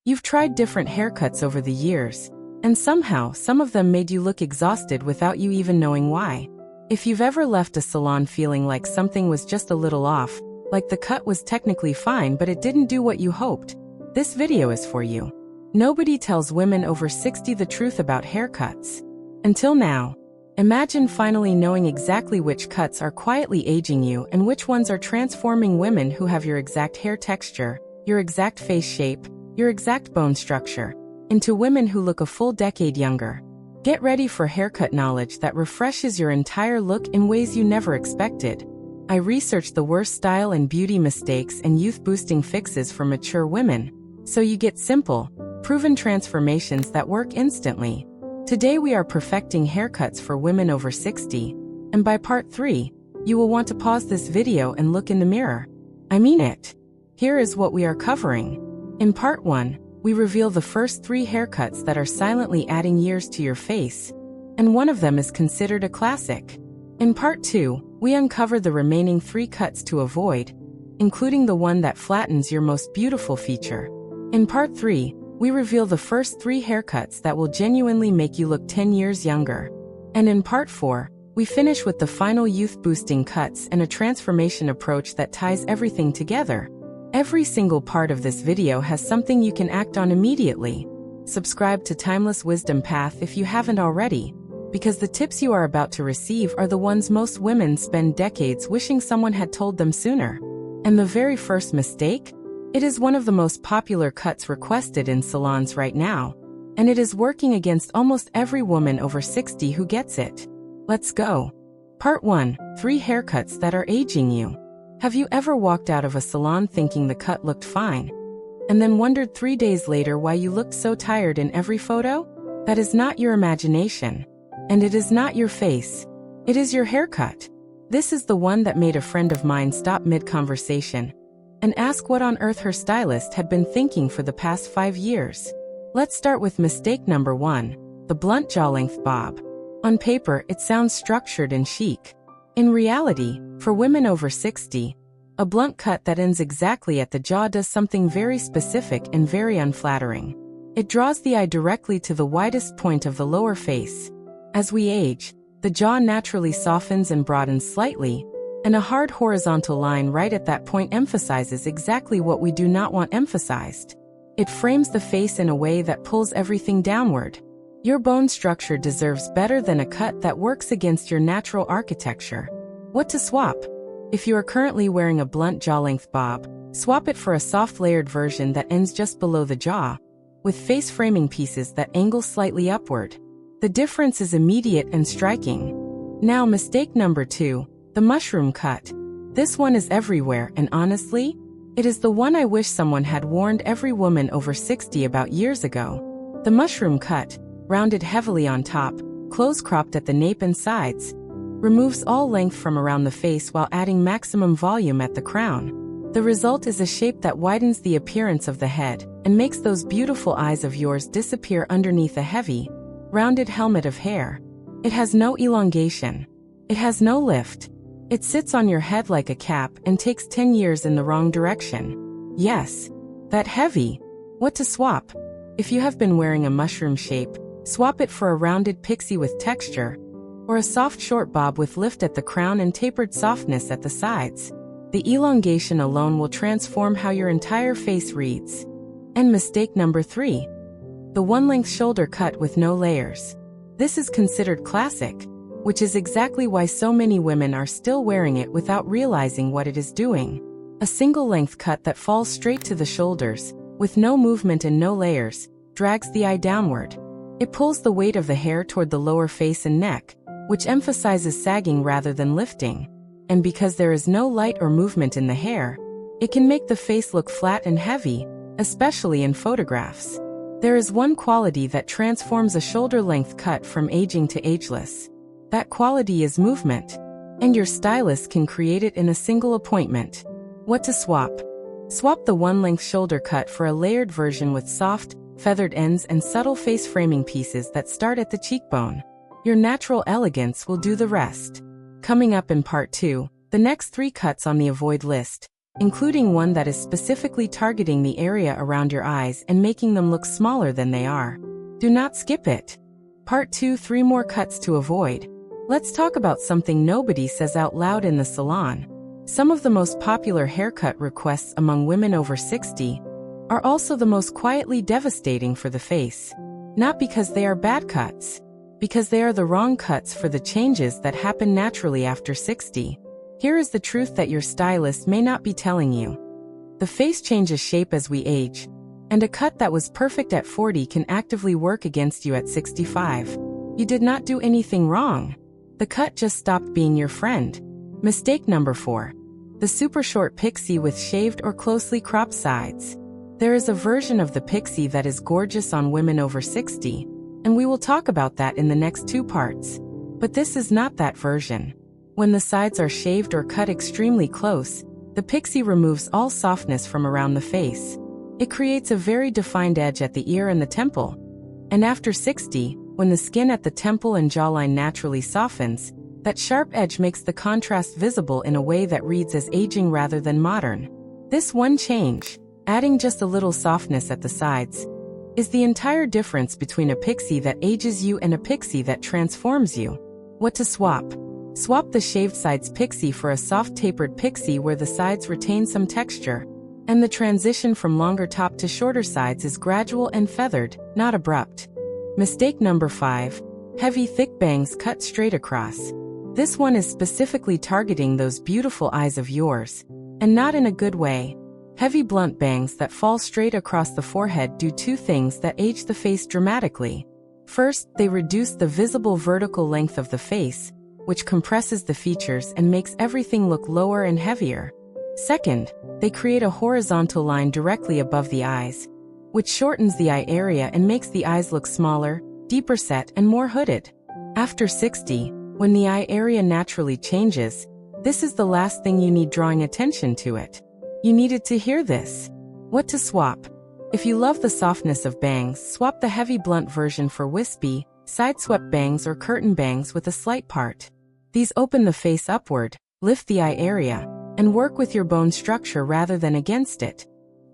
You've tried different haircuts over the years, and somehow some of them made you look exhausted without you even knowing why. If you've ever left a salon feeling like something was just a little off, like the cut was technically fine but it didn't do what you hoped, this video is for you. Nobody tells women over 60 the truth about haircuts. Until now. Imagine finally knowing exactly which cuts are quietly aging you and which ones are transforming women who have your exact hair texture, your exact face shape, your exact bone structure, into women who look a full decade younger. Get ready for haircut knowledge that refreshes your entire look in ways you never expected. I researched the worst style and beauty mistakes and youth-boosting fixes for mature women, so you get simple, proven transformations that work instantly. Today we are perfecting haircuts for women over 60, and by part 3, you will want to pause this video and look in the mirror. I mean it. Here is what we are covering. In part 1, we reveal the first 3 haircuts that are silently adding years to your face, and one of them is considered a classic. In part 2, we uncover the remaining 3 cuts to avoid, including the one that flattens your most beautiful feature. In part 3, we reveal the first 3 haircuts that will genuinely make you look 10 years younger. And in part 4, we finish with the final youth-boosting cuts and a transformation approach that ties everything together. Every single part of this video has something you can act on immediately. Subscribe to Timeless Wisdom Path if you haven't already, because the tips you are about to receive are the ones most women spend decades wishing someone had told them sooner. And the very first mistake? It is one of the most popular cuts requested in salons right now, and it is working against almost every woman over 60 who gets it. Let's go. Part 1, 3 haircuts that are aging you. Have you ever walked out of a salon thinking the cut looked fine, and then wondered 3 days later why you looked so tired in every photo? That is not your imagination. And it is not your face. It is your haircut. This is the one that made a friend of mine stop mid-conversation and ask what on earth her stylist had been thinking for the past 5 years. Let's start with mistake number 1, the blunt jaw-length bob. On paper, it sounds structured and chic. In reality, for women over 60, a blunt cut that ends exactly at the jaw does something very specific and very unflattering. It draws the eye directly to the widest point of the lower face. As we age, the jaw naturally softens and broadens slightly, and a hard horizontal line right at that point emphasizes exactly what we do not want emphasized. It frames the face in a way that pulls everything downward. Your bone structure deserves better than a cut that works against your natural architecture. What to swap? If you are currently wearing a blunt jaw-length bob, swap it for a soft layered version that ends just below the jaw, with face framing pieces that angle slightly upward. The difference is immediate and striking. Now mistake number 2, the mushroom cut. This one is everywhere, and honestly, it is the one I wish someone had warned every woman over 60 about years ago. The mushroom cut, rounded heavily on top, close cropped at the nape and sides, removes all length from around the face while adding maximum volume at the crown. The result is a shape that widens the appearance of the head and makes those beautiful eyes of yours disappear underneath a heavy, rounded helmet of hair. It has no elongation. It has no lift. It sits on your head like a cap and takes 10 years in the wrong direction. Yes, that heavy. What to swap? If you have been wearing a mushroom shape, swap it for a rounded pixie with texture, or a soft short bob with lift at the crown and tapered softness at the sides. The elongation alone will transform how your entire face reads. And mistake number 3, the one-length shoulder cut with no layers. This is considered classic, which is exactly why so many women are still wearing it without realizing what it is doing. A single-length cut that falls straight to the shoulders, with no movement and no layers, drags the eye downward. It pulls the weight of the hair toward the lower face and neck, which emphasizes sagging rather than lifting. And because there is no light or movement in the hair, it can make the face look flat and heavy, especially in photographs. There is one quality that transforms a shoulder-length cut from aging to ageless. That quality is movement, and your stylist can create it in a single appointment. What to swap? Swap the one-length shoulder cut for a layered version with soft, feathered ends and subtle face framing pieces that start at the cheekbone. Your natural elegance will do the rest. Coming up in part 2, the next 3 cuts on the avoid list. including one that is specifically targeting the area around your eyes and making them look smaller than they are. Do not skip it. Part 2: 3 more cuts to avoid. Let's talk about something nobody says out loud in the salon. Some of the most popular haircut requests among women over 60 are also the most quietly devastating for the face. Not because they are bad cuts, because they are the wrong cuts for the changes that happen naturally after 60. Here is the truth that your stylist may not be telling you. The face changes shape as we age, and a cut that was perfect at 40 can actively work against you at 65. You did not do anything wrong. The cut just stopped being your friend. Mistake number 4. The super short pixie with shaved or closely cropped sides. There is a version of the pixie that is gorgeous on women over 60, and we will talk about that in the next 2 parts. But this is not that version. When the sides are shaved or cut extremely close, the pixie removes all softness from around the face. It creates a very defined edge at the ear and the temple. And after 60, when the skin at the temple and jawline naturally softens, that sharp edge makes the contrast visible in a way that reads as aging rather than modern. This one change, adding just a little softness at the sides, is the entire difference between a pixie that ages you and a pixie that transforms you. What to swap? Swap the shaved sides pixie for a soft tapered pixie where the sides retain some texture, and the transition from longer top to shorter sides is gradual and feathered, not abrupt. Mistake number 5. Heavy thick bangs cut straight across. This one is specifically targeting those beautiful eyes of yours, and not in a good way. Heavy blunt bangs that fall straight across the forehead do 2 things that age the face dramatically. First, they reduce the visible vertical length of the face, which compresses the features and makes everything look lower and heavier. Second, they create a horizontal line directly above the eyes, which shortens the eye area and makes the eyes look smaller, deeper set, and more hooded. After 60, when the eye area naturally changes, this is the last thing you need drawing attention to it. You needed to hear this. What to swap? If you love the softness of bangs, swap the heavy blunt version for wispy, side-swept bangs or curtain bangs with a slight part. These open the face upward, lift the eye area, and work with your bone structure rather than against it.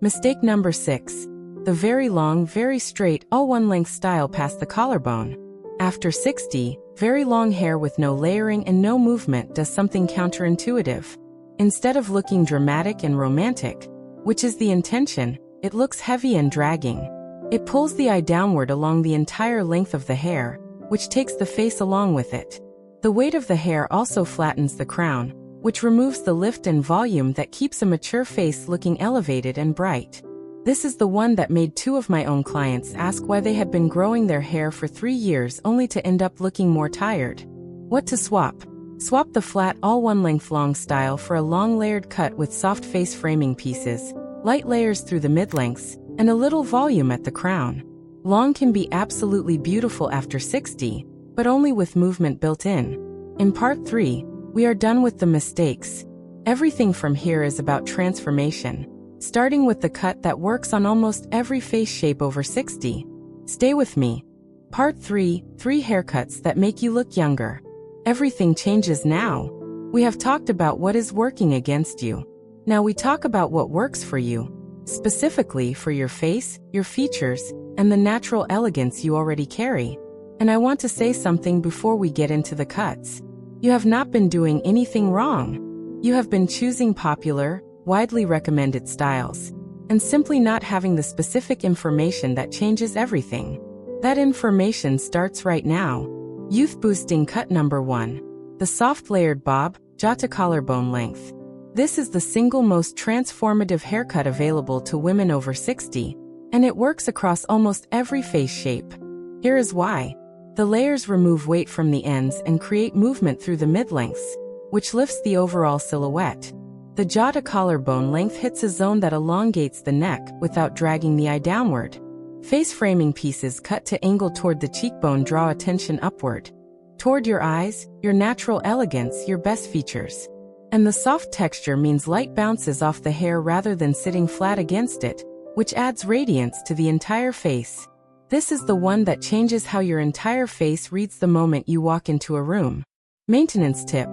Mistake number 6. The very long, very straight, all one-length style past the collarbone. After 60, very long hair with no layering and no movement does something counterintuitive. Instead of looking dramatic and romantic, which is the intention, it looks heavy and dragging. It pulls the eye downward along the entire length of the hair, which takes the face along with it. The weight of the hair also flattens the crown, which removes the lift and volume that keeps a mature face looking elevated and bright. This is the one that made 2 of my own clients ask why they had been growing their hair for 3 years only to end up looking more tired. What to swap? Swap the flat all one length long style for a long layered cut with soft face framing pieces, light layers through the mid-lengths, and a little volume at the crown. Long can be absolutely beautiful after 60, but only with movement built in. In part 3, we are done with the mistakes. Everything from here is about transformation, starting with the cut that works on almost every face shape over 60. Stay with me. Part 3, 3 haircuts that make you look younger. Everything changes now. We have talked about what is working against you. Now we talk about what works for you, specifically for your face, your features, and the natural elegance you already carry. And I want to say something before we get into the cuts. You have not been doing anything wrong. You have been choosing popular, widely recommended styles, and simply not having the specific information that changes everything. That information starts right now. Youth boosting cut number 1. The soft layered bob, jaw to collarbone length. This is the single most transformative haircut available to women over 60, and it works across almost every face shape. Here is why. The layers remove weight from the ends and create movement through the mid-lengths, which lifts the overall silhouette. The jaw to collarbone length hits a zone that elongates the neck without dragging the eye downward. Face framing pieces cut to angle toward the cheekbone draw attention upward, toward your eyes, your natural elegance, your best features. And the soft texture means light bounces off the hair rather than sitting flat against it, which adds radiance to the entire face. This is the one that changes how your entire face reads the moment you walk into a room. Maintenance tip.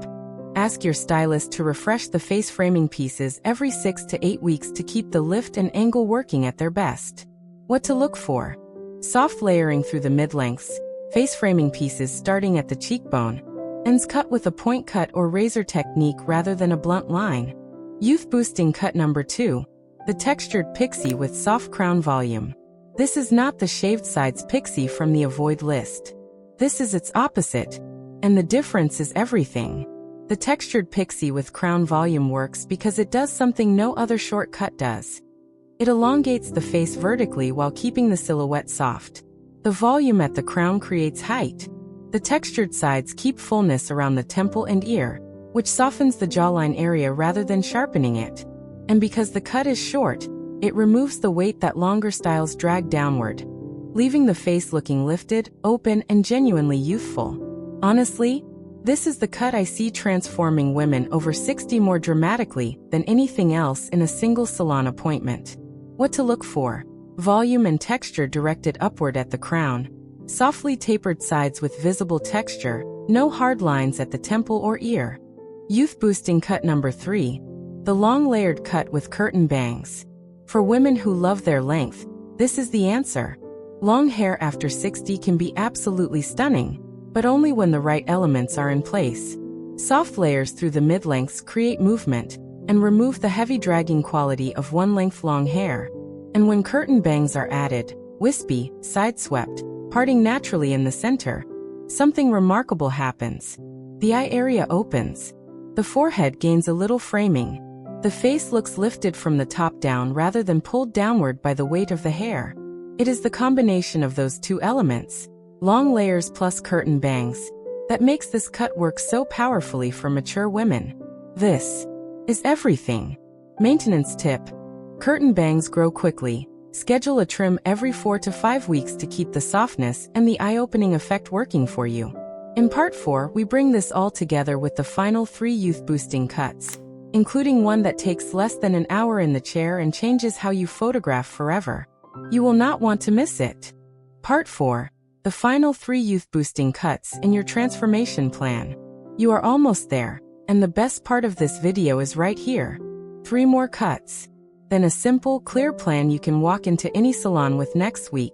Ask your stylist to refresh the face framing pieces every 6 to 8 weeks to keep the lift and angle working at their best. What to look for? Soft layering through the mid-lengths, face framing pieces starting at the cheekbone, ends cut with a point cut or razor technique rather than a blunt line. Youth boosting cut number 2, the textured pixie with soft crown volume. This is not the shaved sides pixie from the avoid list. This is its opposite, and the difference is everything. The textured pixie with crown volume works because it does something no other shortcut does. It elongates the face vertically while keeping the silhouette soft. The volume at the crown creates height. The textured sides keep fullness around the temple and ear, which softens the jawline area rather than sharpening it. And because the cut is short, it removes the weight that longer styles drag downward, leaving the face looking lifted, open, and genuinely youthful. Honestly, this is the cut I see transforming women over 60 more dramatically than anything else in a single salon appointment. What to look for? Volume and texture directed upward at the crown. Softly tapered sides with visible texture, no hard lines at the temple or ear. Youth boosting cut number 3, the long layered cut with curtain bangs. For women who love their length, this is the answer. Long hair after 60 can be absolutely stunning, but only when the right elements are in place. Soft layers through the mid-lengths create movement and remove the heavy dragging quality of one-length long hair. And when curtain bangs are added, wispy, side-swept, parting naturally in the center, something remarkable happens. The eye area opens. The forehead gains a little framing. The face looks lifted from the top down rather than pulled downward by the weight of the hair. It is the combination of those two elements, long layers plus curtain bangs, that makes this cut work so powerfully for mature women. This is everything. Maintenance tip. Curtain bangs grow quickly. Schedule a trim every 4 to 5 weeks to keep the softness and the eye-opening effect working for you. In part 4, we bring this all together with the final 3 youth-boosting cuts, including one that takes less than an hour in the chair and changes how you photograph forever. You will not want to miss it. Part 4, the final 3 youth-boosting cuts in your transformation plan. You are almost there, and the best part of this video is right here. 3 more cuts. Then a simple, clear plan you can walk into any salon with next week.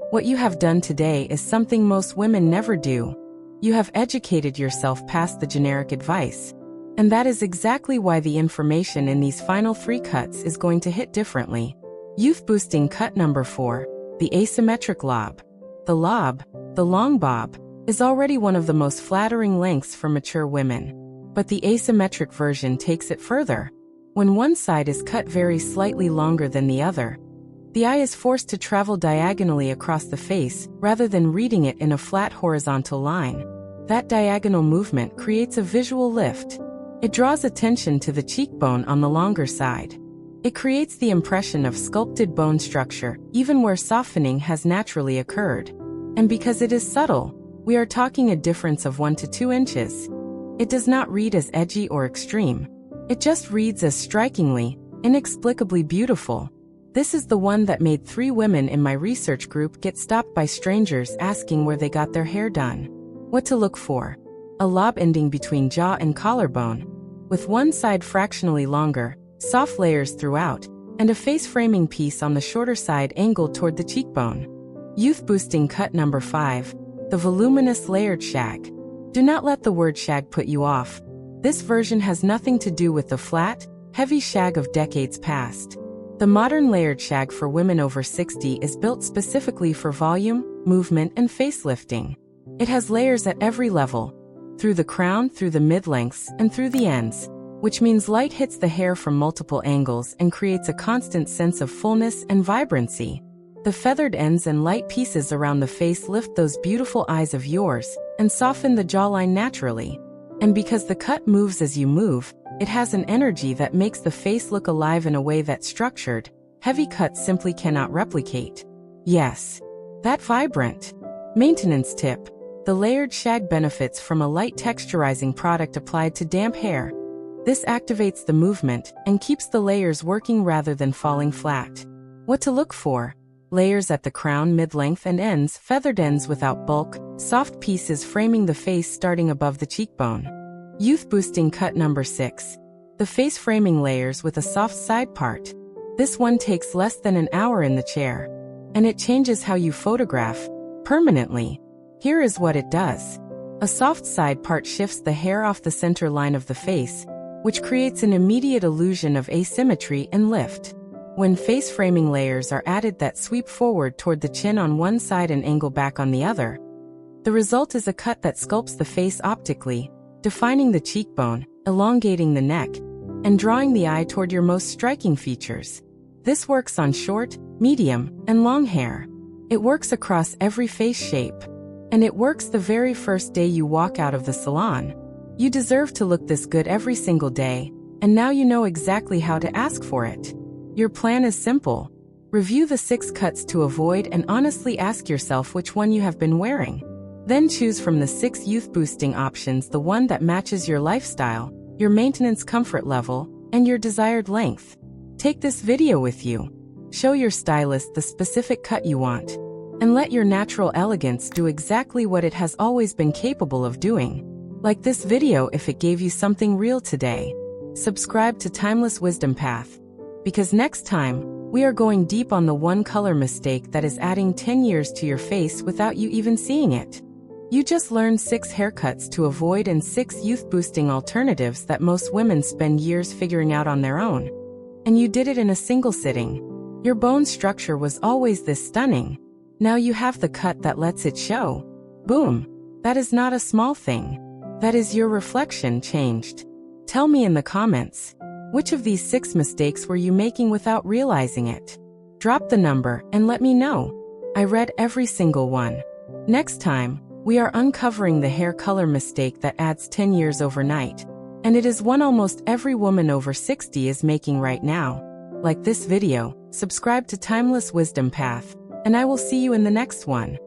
What you have done today is something most women never do. You have educated yourself past the generic advice. And that is exactly why the information in these final 3 cuts is going to hit differently. Youth boosting cut number 4, the asymmetric lob. The lob, the long bob, is already one of the most flattering lengths for mature women. But the asymmetric version takes it further. When one side is cut very slightly longer than the other, the eye is forced to travel diagonally across the face rather than reading it in a flat horizontal line. That diagonal movement creates a visual lift. It draws attention to the cheekbone on the longer side. It creates the impression of sculpted bone structure, even where softening has naturally occurred. And because it is subtle, we are talking a difference of 1 to 2 inches. It does not read as edgy or extreme. It just reads as strikingly, inexplicably beautiful. This is the one that made 3 women in my research group get stopped by strangers asking where they got their hair done. What to look for? A lob ending between jaw and collarbone, with one side fractionally longer, soft layers throughout, and a face framing piece on the shorter side angled toward the cheekbone. Youth boosting cut number 5, the voluminous layered shag. Do not let the word shag put you off. This version has nothing to do with the flat, heavy shag of decades past. The modern layered shag for women over 60 is built specifically for volume, movement, and facelifting. It has layers at every level, through the crown, through the mid-lengths, and through the ends, which means light hits the hair from multiple angles and creates a constant sense of fullness and vibrancy. The feathered ends and light pieces around the face lift those beautiful eyes of yours and soften the jawline naturally. And because the cut moves as you move, it has an energy that makes the face look alive in a way that structured, heavy cuts simply cannot replicate. Yes, that vibrant. Maintenance tip. The layered shag benefits from a light texturizing product applied to damp hair. This activates the movement and keeps the layers working rather than falling flat. What to look for? Layers at the crown, mid-length, and ends, feathered ends without bulk, soft pieces framing the face starting above the cheekbone. Youth boosting cut number 6. The face framing layers with a soft side part. This one takes less than an hour in the chair. And it changes how you photograph, permanently. Here is what it does. A soft side part shifts the hair off the center line of the face, which creates an immediate illusion of asymmetry and lift. When face framing layers are added that sweep forward toward the chin on one side and angle back on the other, the result is a cut that sculpts the face optically, defining the cheekbone, elongating the neck, and drawing the eye toward your most striking features. This works on short, medium, and long hair. It works across every face shape. And it works the very first day you walk out of the salon. You deserve to look this good every single day, and now you know exactly how to ask for it. Your plan is simple. Review the 6 cuts to avoid and honestly ask yourself which one you have been wearing. Then choose from the 6 youth-boosting options the one that matches your lifestyle, your maintenance comfort level, and your desired length. Take this video with you. Show your stylist the specific cut you want. And let your natural elegance do exactly what it has always been capable of doing. Like this video if it gave you something real today. Subscribe to Timeless Wisdom Path. Because next time, we are going deep on the one color mistake that is adding 10 years to your face without you even seeing it. You just learned 6 haircuts to avoid and 6 youth-boosting alternatives that most women spend years figuring out on their own. And you did it in a single sitting. Your bone structure was always this stunning. Now you have the cut that lets it show. Boom! That is not a small thing. That is your reflection changed. Tell me in the comments, which of these 6 mistakes were you making without realizing it? Drop the number and let me know. I read every single one. Next time, we are uncovering the hair color mistake that adds 10 years overnight. And it is one almost every woman over 60 is making right now. Like this video, subscribe to Timeless Wisdom Path, and I will see you in the next one.